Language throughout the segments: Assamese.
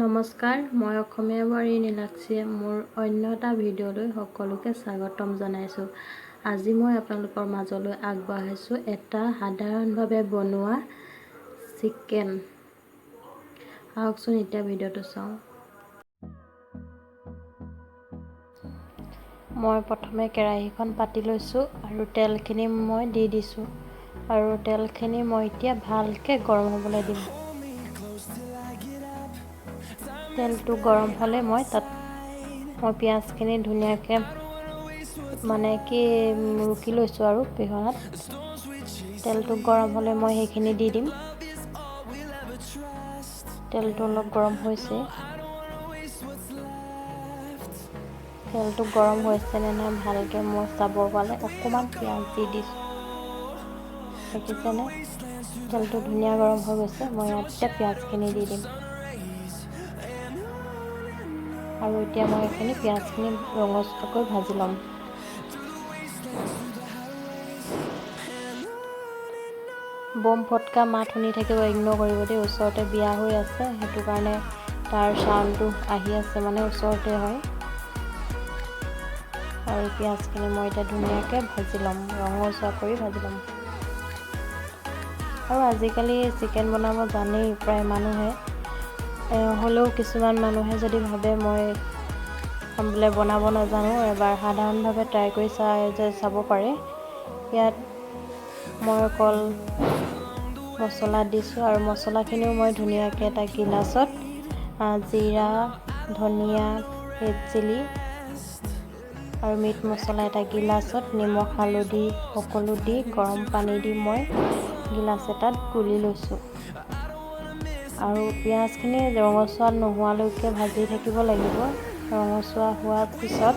নমস্কাৰ, মই অসমীয়া বোৱাৰী নীলাক্ষীয়ে মোৰ অন্য এটা ভিডিঅ'লৈ সকলোকে স্বাগতম জনাইছোঁ। আজি মই আপোনালোকৰ মাজলৈ আগবঢ়াইছোঁ এটা সাধাৰণভাৱে বনোৱা চিকেন। আহকচোন এতিয়া ভিডিঅ'টো চাওঁ। মই প্ৰথমে কেৰাহীখন পাতি লৈছোঁ আৰু তেলখিনি মই দি দিছোঁ আৰু তেলখিনি মই এতিয়া ভালকৈ গৰম হ'বলৈ দিম। তেলটো গৰম হ'লে মই পিঁয়াজখিনি ধুনীয়াকৈ ৰুকি লৈছোঁ আৰু পিহনাত। তেলটো গৰম হ'লে মই সেইখিনি দি দিম। তেলটো অলপ গৰম হৈছে। তেলটো গৰম হৈছে নে নাই ভালকৈ মই চাব পালে অকণমান পিঁয়াজ দি দিছোঁ। দেখিছেনে? তেলটো ধুনীয়া গৰম হৈ গৈছে। মই ইয়াত এতিয়া পিঁয়াজখিনি দি দিম আৰু এতিয়া মই এইখিনি পিঁয়াজখিনি ৰঙচুৱাকৈ ভাজি ল'ম। বম ফটকা মাত শুনি থাকিব, ইগন'ৰ কৰিব দেই। ওচৰতে বিয়া হৈ আছে, সেইটো কাৰণে তাৰ চাউণ্ডটো আহি আছে, ওচৰতে হয়। আৰু পিঁয়াজখিনি মই এতিয়া ধুনীয়াকৈ ভাজি ল'ম, ৰঙচুৱা কৰি ভাজি ল'ম। আৰু আজিকালি চিকেন বনাব জানেই প্ৰায় মানুহে, হ'লেও কিছুমান মানুহে যদি ভাবে মই বোলে বনাব নাজানো, এবাৰ সাধাৰণভাৱে ট্ৰাই কৰি চাব পাৰে। ইয়াত মই অকল মছলা দিছোঁ আৰু মছলাখিনিও মই ধুনীয়াকৈ এটা গিলাচত জিৰা, ধনিয়া, ৰেড চিলি আৰু মিট মছলা এটা গিলাচত, নিমখ হালধি সকলো দি গৰম পানী দি মই গিলাচ এটাত গুলি লৈছোঁ। আৰু পিঁয়াজখিনি ৰঙচুৱা নোহোৱালৈকে ভাজি থাকিব লাগিব। ৰঙচুৱা হোৱাৰ পিছত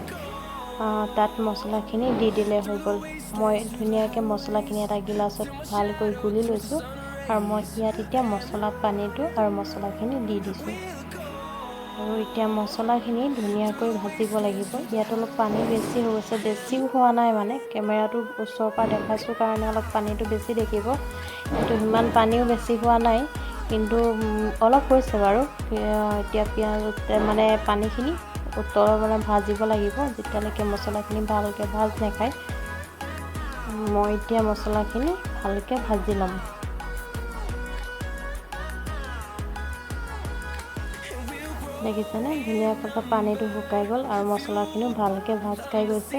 তাত মছলাখিনি দি দিলে হৈ গ'ল। মই ধুনীয়াকৈ মছলাখিনি এটা গিলাচত ভালকৈ গুলি লৈছোঁ আৰু মই ইয়াত এতিয়া মছলা পানীটো আৰু মছলাখিনি দি দিছোঁ। আৰু এতিয়া মছলাখিনি ধুনীয়াকৈ ভাজিব লাগিব। ইয়াত অলপ পানী বেছি হৈ গৈছে, বেছিও হোৱা নাই, কেমেৰাটো ওচৰৰ পৰা দেখাইছোঁ কাৰণে অলপ পানীটো বেছি দেখিব, কিন্তু সিমান পানীও বেছি হোৱা নাই, কিন্তু অলপ হৈছে বাৰু। এতিয়া পানীখিনি ভাজিব লাগিব যেতিয়ালৈকে মছলাখিনি ভালকৈ ভাজ নাখায়। মই এতিয়া মছলাখিনি ভালকৈ ভাজি ল'ম। দেখিছেনে? ধুনীয়াকৈ পানীটো শুকাই গ'ল আৰু মছলাখিনিও ভালকৈ ভাজ খাই গৈছে।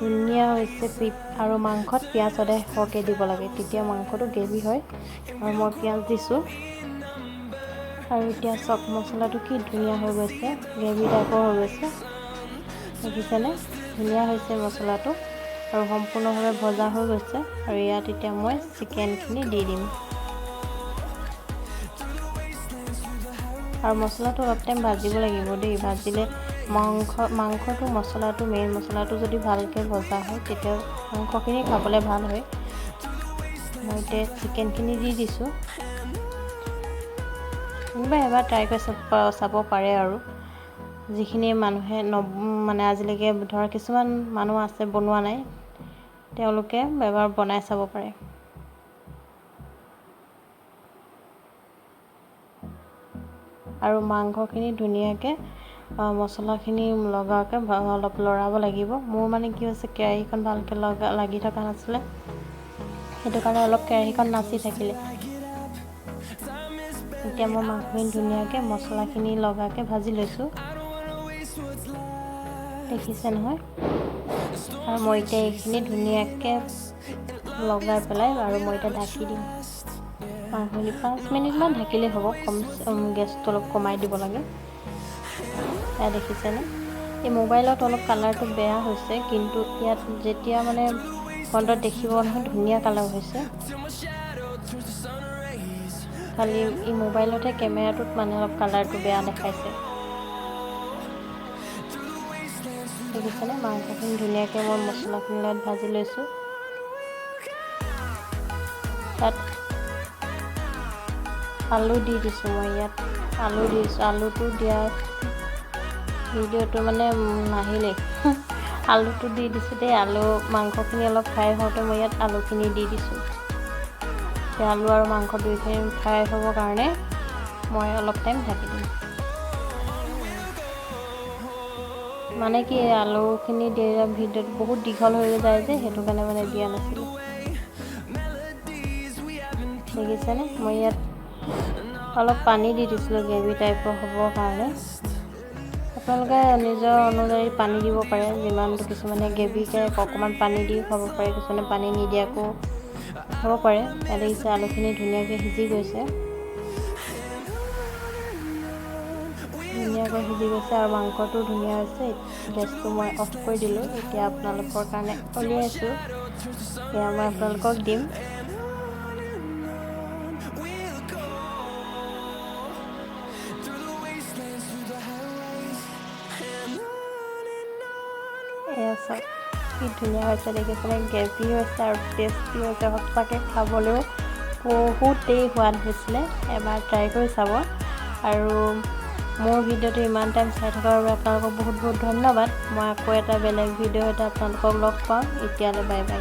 ধুনীয়া হৈছে। আৰু মাংসত পিঁয়াজ সদায় সৰহকৈ দিব লাগে, তেতিয়া মাংসটো গ্ৰেভি হয়। আৰু মই পিঁয়াজ দিছোঁ আৰু এতিয়া চব মছলাটো কি ধুনীয়া হৈ গৈছে, গ্ৰেভি টাইপৰ হৈ গৈছে। দেখিছেনে? ধুনীয়া হৈছে মছলাটো আৰু সম্পূৰ্ণভাৱে ভজা হৈ গৈছে। আৰু ইয়াত এতিয়া মই চিকেনখিনি দি দিম আৰু মছলাটো অলপ টাইম ভাজিব লাগিব দেই। ভাজিলে মাংসটো মেইন মছলাটো যদি ভালকৈ ভজা হয় তেতিয়া মাংসখিনি খাবলৈ ভাল হয়। মই এতিয়া চিকেনখিনি দি দিছোঁ। এবাৰ ট্ৰাই কৰি চাব পাৰে আৰু যিখিনি মানুহে আজিলৈকে কিছুমান মানুহ আছে বনোৱা নাই, তেওঁলোকে এবাৰ বনাই চাব পাৰে। আৰু মাংসখিনি ধুনীয়াকৈ মছলাখিনি লগাকৈ অলপ লৰাব লাগিব। মোৰ কি হৈছে, কেৰাহীখন ভালকৈ লাগি থকা নাছিলে, সেইটো কাৰণে অলপ কেৰাহীখন নাচি থাকিলে। এতিয়া মই মাংসখিনি ধুনীয়াকৈ মছলাখিনি লগাকৈ ভাজি লৈছোঁ, দেখিছে নহয়? আৰু মই এতিয়া এইখিনি ধুনীয়াকৈ লগাই পেলাই আৰু মই এতিয়া ঢাকি দিম। মাংসখিনি 5 মিনিটমান ঢাকিলেই হ'ব। গেছটো অলপ কমাই দিব লাগে। এয়া দেখিছেনে? এই মোবাইলত অলপ কালাৰটো বেয়া হৈছে, কিন্তু ইয়াত যেতিয়া ফ্ৰণ্টত দেখিব নহয়, ধুনীয়া কালাৰ হৈছে। খালি এই মোবাইলতহে কেমেৰাটোত অলপ কালাৰটো বেয়া দেখাইছে। দেখিছেনে? মাংসখিনি ধুনীয়াকৈ মই মছলাখিনি লগত ভাজি লৈছোঁ। তাত আলু দি দিছোঁ। মই ইয়াত আলু দিছোঁ। আলুটো দিয়া ভিডিঅ'টো নাহিলেই। আলুটো দি দিছোঁ দেই। মাংসখিনি অলপ ফ্ৰাই হওঁতে মই ইয়াত আলুখিনি দি দিছোঁ। আলু আৰু মাংস দুইখিনি ফ্ৰাই হ'বৰ কাৰণে মই অলপ টাইম ঢাকি দিম। মানে কি আলুখিনি দিয়া ভিডিঅ'ত বহুত দীঘল হৈ যায় যে সেইটো কাৰণে মানে দিয়া নাছিলোঁ। দেখিছেনে মই ইয়াত অলপ পানী দি দিছিলোঁ গ্ৰেভি টাইপৰ হ'বৰ কাৰণে। আপোনালোকে নিজৰ অনুযায়ী পানী দিব পাৰে, যিমানটো কিছুমানে গ্ৰেভিকৈ অকণমান পানী দি খাব পাৰে, কিছুমানে পানী নিদিয়াকৈও খাব পাৰে। ইয়াত দেখিছে আলুখিনি ধুনীয়াকৈ সিজি গৈছে, আৰু মাংসটো ধুনীয়া হৈছে। গেছটো মই অফ কৰি দিলোঁ। এতিয়া আপোনালোকৰ কাৰণে উলিয়াইছোঁ, এতিয়া মই আপোনালোকক দিম। এয়া চাওক কি ধুনীয়া হৈছে, দেখিছেনে? গ্ৰেভি হৈছে আৰু টেষ্টি হৈছে, সঁচাকৈ খাবলৈও বহুতেই সোৱাদ হৈছিলে। এবাৰ ট্ৰাই কৰি চাব। আৰু মোৰ ভিডিঅ'টো ইমান টাইম চাই থকাৰ বাবে আপোনালোকক বহুত বহুত ধন্যবাদ। মই আকৌ এটা বেলেগ ভিডিঅ' আপোনালোকক লগ পাম। এতিয়ালৈ বাই বাই।